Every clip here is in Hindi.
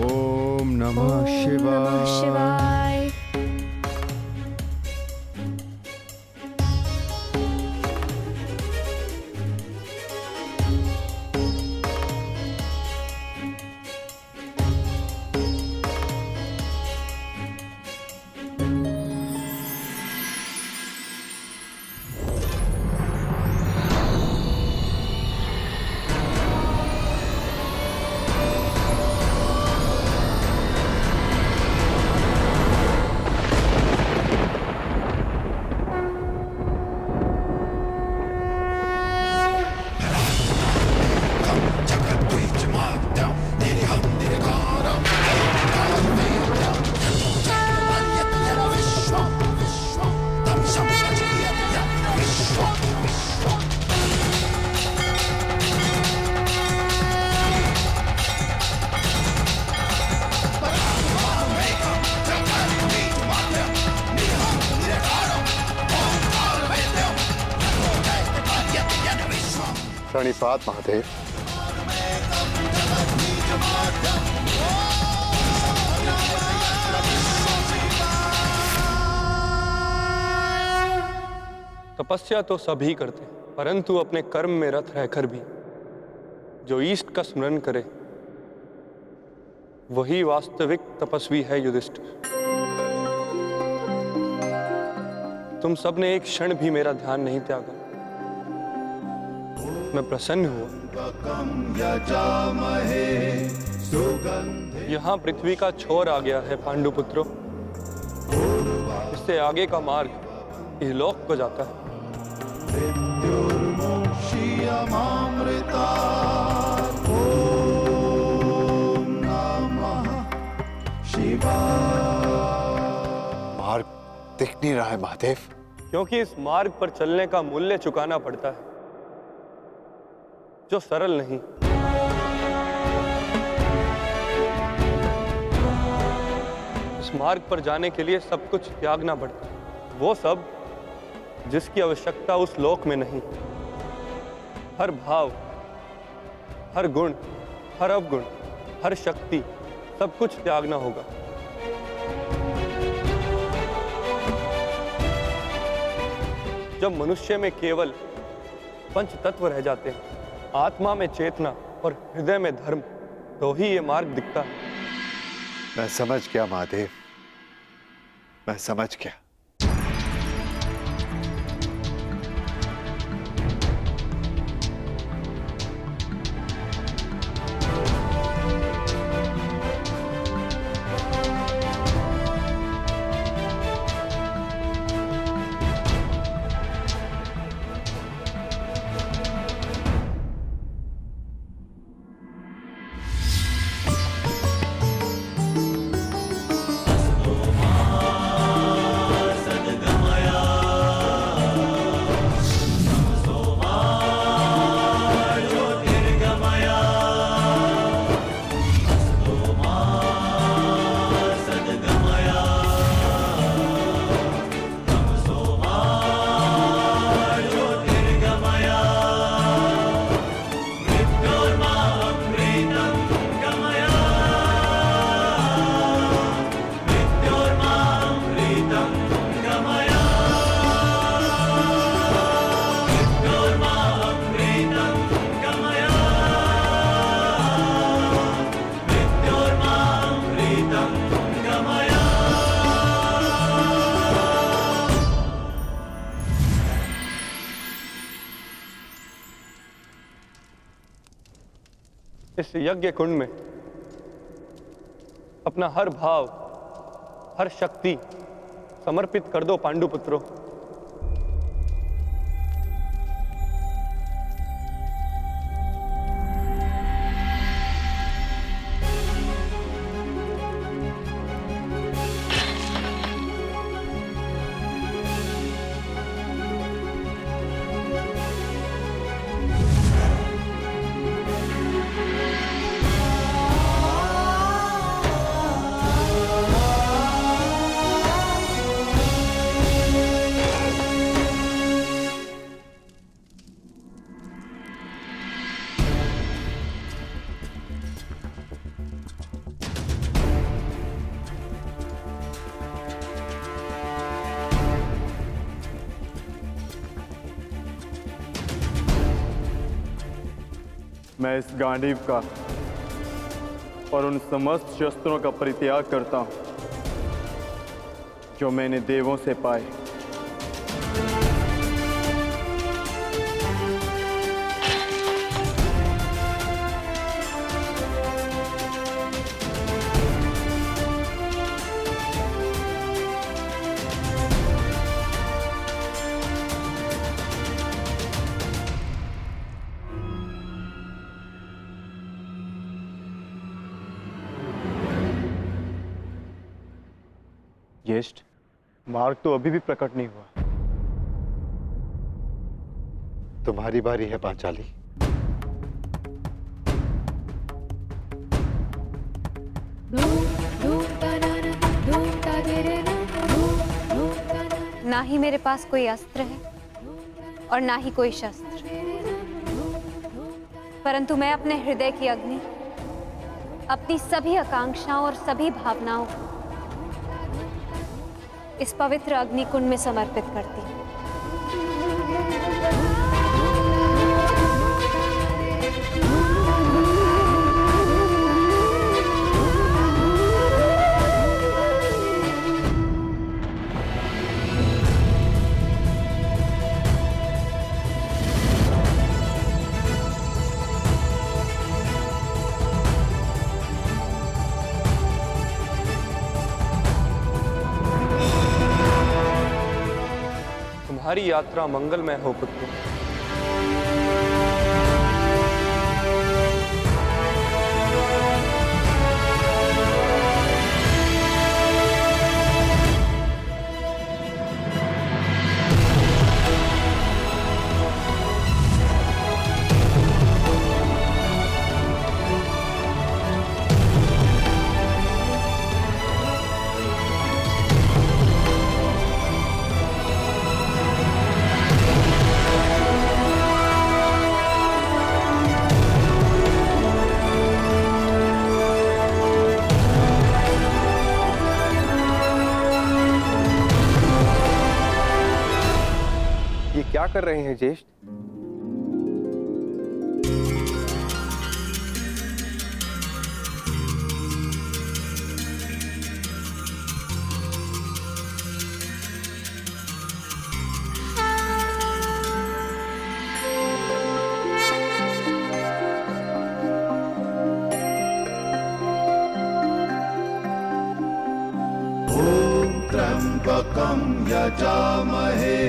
ओम नमः ओम नमः शिवाय। शिवाय। प्रणिपात महादेव। तपस्या तो सभी करते हैं, परंतु अपने कर्म में रत रहकर भी जो ईष्ट का स्मरण करे वही वास्तविक तपस्वी है। युधिष्ठिर, तुम सबने एक क्षण भी मेरा ध्यान नहीं त्यागा। मैं प्रसन्न हुआ। यहाँ पृथ्वी का छोर आ गया है पांडुपुत्रों। इससे आगे का मार्ग इहलोक को जाता है। मार्ग दिख नहीं रहा है महादेव। क्योंकि इस मार्ग पर चलने का मूल्य चुकाना पड़ता है, जो सरल नहीं। इस मार्ग पर जाने के लिए सब कुछ त्यागना पड़ता है, वो सब जिसकी आवश्यकता उस लोक में नहीं। हर भाव, हर गुण, हर अवगुण, हर शक्ति, सब कुछ त्यागना होगा। जब मनुष्य में केवल पंच तत्व रह जाते हैं, आत्मा में चेतना और हृदय में धर्म, तो ही ये मार्ग दिखता है। मैं समझ गया महादेव, मैं समझ गया। इस यज्ञ कुंड में अपना हर भाव, हर शक्ति समर्पित कर दो पांडुपुत्रों। मैं इस गांडीव का और उन समस्त शस्त्रों का परित्याग करता हूं जो मैंने देवों से पाए। ज्येष्ठ, मार्ग तो अभी भी प्रकट नहीं हुआ। तुम्हारी बारी है पांचाली। ना ही मेरे पास कोई अस्त्र है और ना ही कोई शस्त्र, परंतु मैं अपने हृदय की अग्नि, अपनी सभी आकांक्षाओं और सभी भावनाओं को इस पवित्र अग्निकुंड में समर्पित करती हूँ। तुम्हारी यात्रा मंगलमय हो पुत्र। ये क्या कर रहे हैं ज्येष्ठ? त्र्यंबकं यजामहे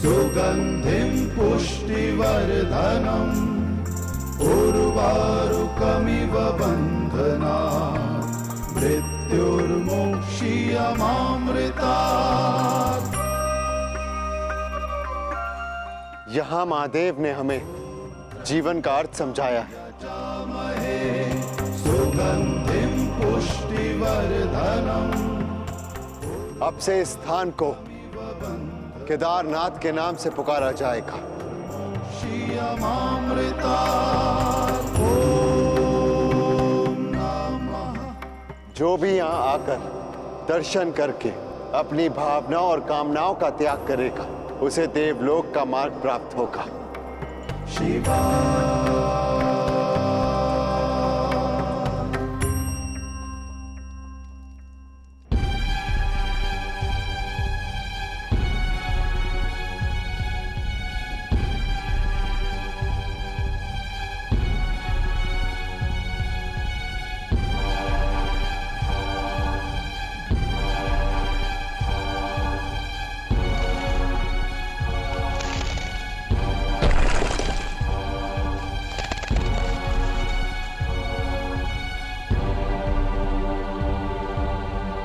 सुगंधिं पुष्टिवर्धनम् उर्वारुकमिव बन्धनात् मृत्युर्मोक्षीयमामृतात्। यहां महादेव ने हमें जीवन का अर्थ समझाया है। सुगंधिं पुष्टिवर्धनम्। अब से इस स्थान को केदारनाथ के नाम से पुकारा जाएगा। जो भी यहाँ आकर दर्शन करके अपनी भावनाओं और कामनाओं का त्याग करेगा, उसे देवलोक का मार्ग प्राप्त होगा। शिवा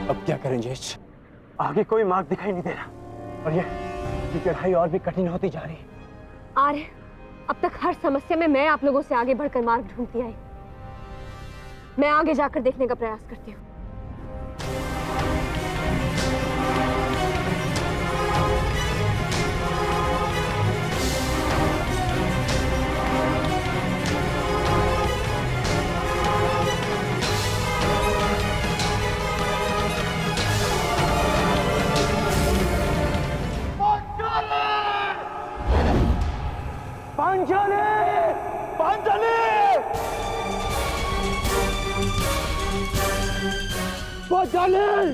अब क्या करें ज्येष्ठ? आगे कोई मार्ग दिखाई नहीं दे रहा और ये चढ़ाई और भी कठिन होती जा रही है। आर्य, अब तक हर समस्या में मैं आप लोगों से आगे बढ़कर मार्ग ढूंढती आई। मैं आगे जाकर देखने का प्रयास करती हूँ। पांचाली! पांचाली! पांचाली!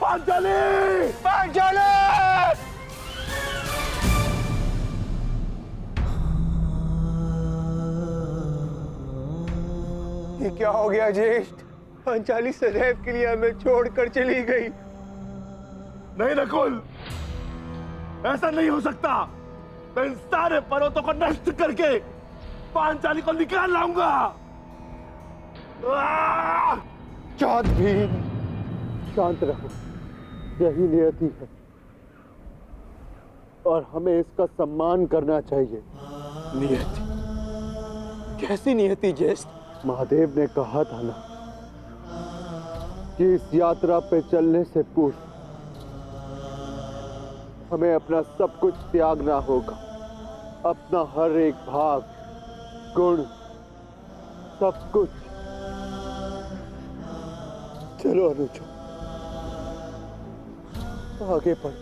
पांचाली! पांचाली! ये क्या हो गया ज्येष्ठ? पांचाली सदैव के लिए हमें छोड़कर चली गई। नहीं नकुल, ऐसा नहीं हो सकता। मैं इन सारे पर्वतों को नष्ट करके पांचाली को निकाल लाऊंगा। चाँद भीम, शांत रहो, यही नियति है और हमें इसका सम्मान करना चाहिए। नियति? कैसी नियति ज्येष्ठ? महादेव ने कहा था ना कि इस यात्रा पे चलने से पूर्व हमें अपना सब कुछ त्यागना होगा। अपना हर एक भाग, गुण, सब कुछ। चलो अनुजो, आगे बढ़ो।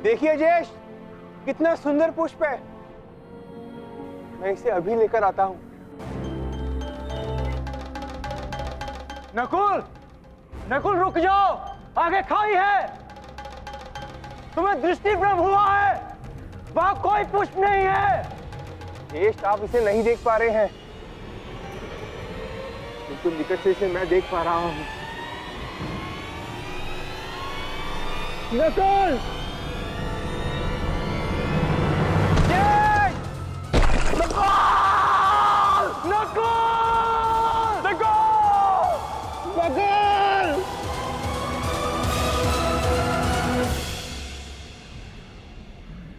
देखिए ज्येष्ठ, कितना सुंदर पुष्प है। मैं इसे अभी लेकर आता हूं। नकुल, नकुल रुक जाओ, आगे खाई है। तुम्हें दृष्टि भ्रम हुआ है, वहां कोई पुष्प नहीं है। ज्येष्ठ, आप इसे नहीं देख पा रहे हैं, बिल्कुल निकट से इसे मैं देख पा रहा हूं। नकुल!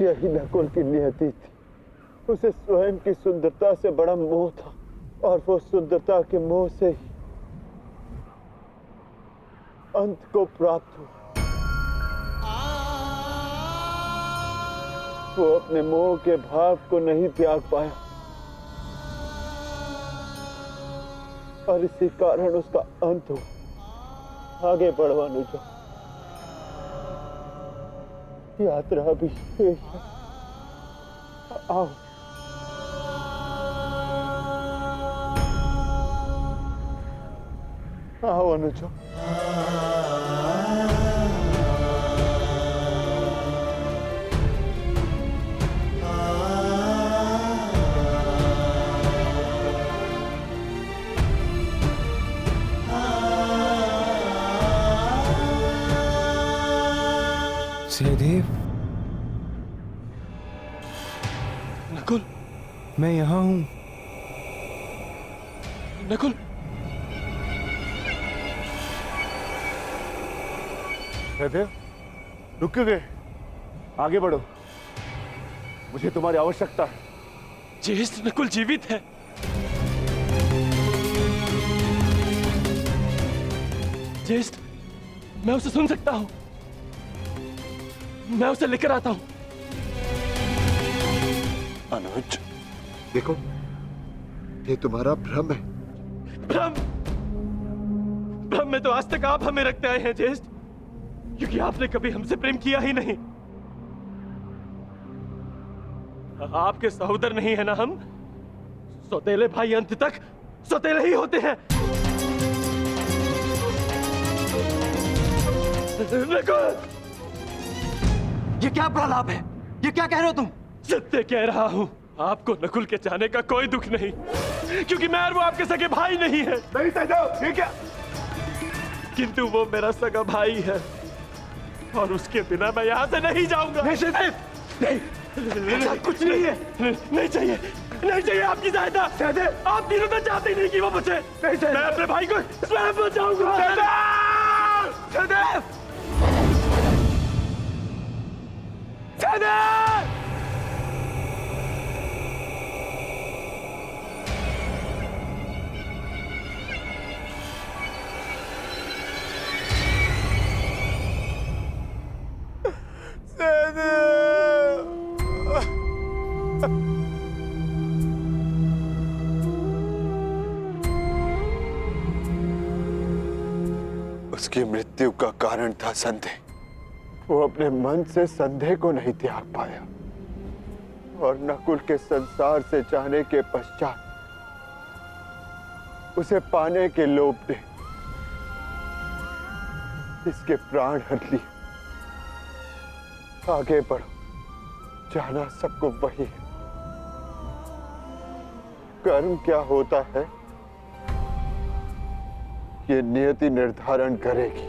यही नकुल की नियति थी। उसे स्वयं की सुंदरता से बड़ा मोह था और वो सुंदरता के मोह से ही अंत को प्राप्त हुआ। वो अपने मोह के भाव को नहीं त्याग पाया और इसी कारण उसका अंत हुआ। आगे बढ़ो अनुजा, यात्रा भी शेष है। आओ। आओ अनुजा। सहदेव, नकुल, मैं यहाँ हूँ। नकुल, सहदेव, रुक क्यों गए? आगे बढ़ो, मुझे तुम्हारी आवश्यकता है। ज्येष्ठ नकुल जीवित है। ज्येष्ठ, मैं उसे सुन सकता हूँ। मैं उसे लेकर आता हूँ। अनुज, देखो, ये तुम्हारा भ्रम है। भ्रम? भ्रम में तो आज तक आप हमें रखते आए हैं ज्येष्ठ, क्योंकि आपने कभी हमसे प्रेम किया ही नहीं। आपके सहोदर नहीं है ना हम? सौतेले भाई अंत तक सौतेले ही होते हैं। ये क्या प्रलाप है? ये क्या कह रहे हो तुम? सत्य कह रहा हूं। आपको नकुल के जाने का कोई दुख नहीं, क्योंकि मैं और वो आपके सगे भाई नहीं है। नहीं सहदेव, ये क्या? किंतु वो मेरा सगा भाई है और उसके बिना मैं यहाँ से नहीं जाऊंगा। नहीं सहदेव, नहीं, ऐसा कुछ नहीं है। नहीं चाहिए, नहीं चाहिए आपकी सहायता। सहदेव, आप तीनों तो चाहते ही नहीं कि वो बचे। नहीं सहदेव, मैं अपने भाई को स्वयं बचाऊंगा। सहदेव, सहदेव! उसकी मृत्यु का कारण था संदेह। वो अपने मन से संदेह को नहीं त्याग पाया और नकुल के संसार से जाने के पश्चात उसे पाने के लोभ ने इसके प्राण हर लिए। आगे बढ़ो, जाना सबको वही है। कर्म क्या होता है ये नियति निर्धारण करेगी।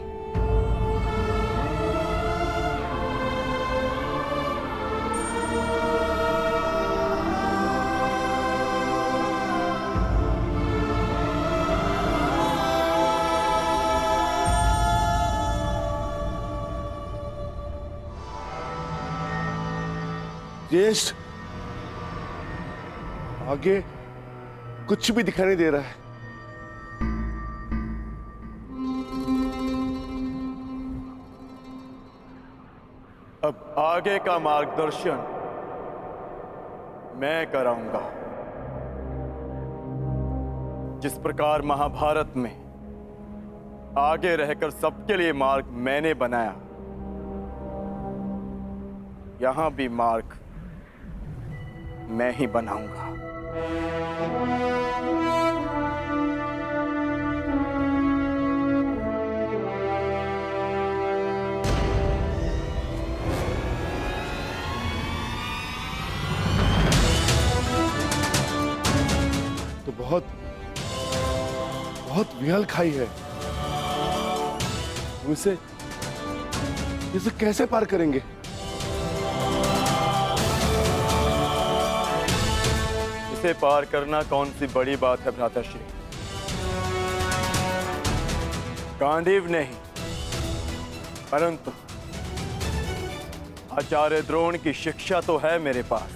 ज्येष्ठ, आगे कुछ भी दिखाई नहीं दे रहा है। अब आगे का मार्गदर्शन मैं कराऊंगा। जिस प्रकार महाभारत में आगे रहकर सबके लिए मार्ग मैंने बनाया, यहां भी मार्ग मैं ही बनाऊंगा। तो बहुत विहल खाई है। हम इसे कैसे पार करेंगे? इसे पार करना कौन सी बड़ी बात है भ्राताश्री। गांडीव नहीं, परंतु आचार्य द्रोण की शिक्षा तो है मेरे पास।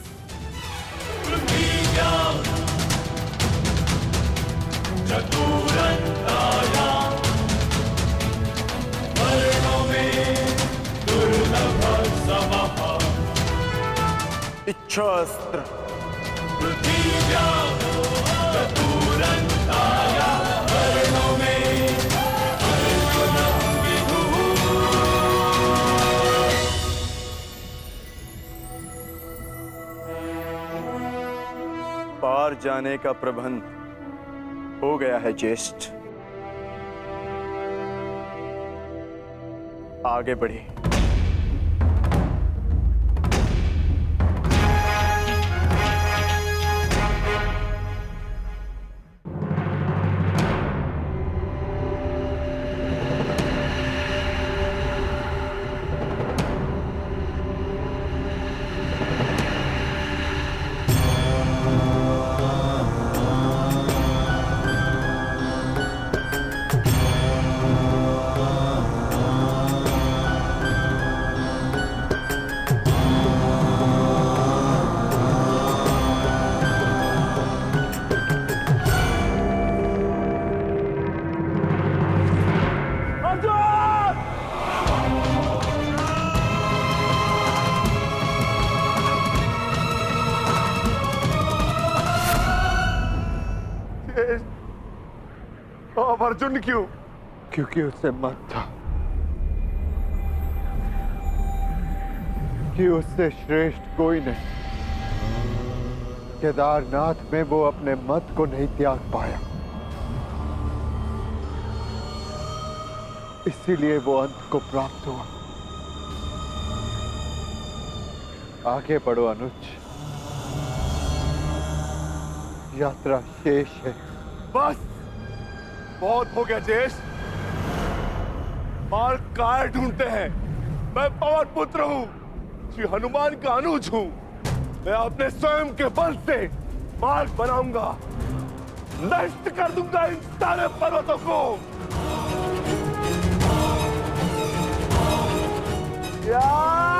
इच्छास्त्र पार जाने का प्रबंध हो गया है ज्येष्ठ। आगे बढ़े। अब अर्जुन क्यों? क्योंकि उससे मत था कि उससे श्रेष्ठ कोई नहीं। केदारनाथ में वो अपने मत को नहीं त्याग पाया, इसीलिए वो अंत को प्राप्त हुआ। आगे बढ़ो अनुज, यात्रा शेष है। बस बहुत हो गया ज्येष्ठ। मार्ग काय ढूंढते हैं? मैं पवन पुत्र हूं, श्री हनुमान का अनुज हूं। मैं अपने स्वयं के बल से मार्ग बनाऊंगा, नष्ट कर दूंगा इन सारे पर्वतों को। या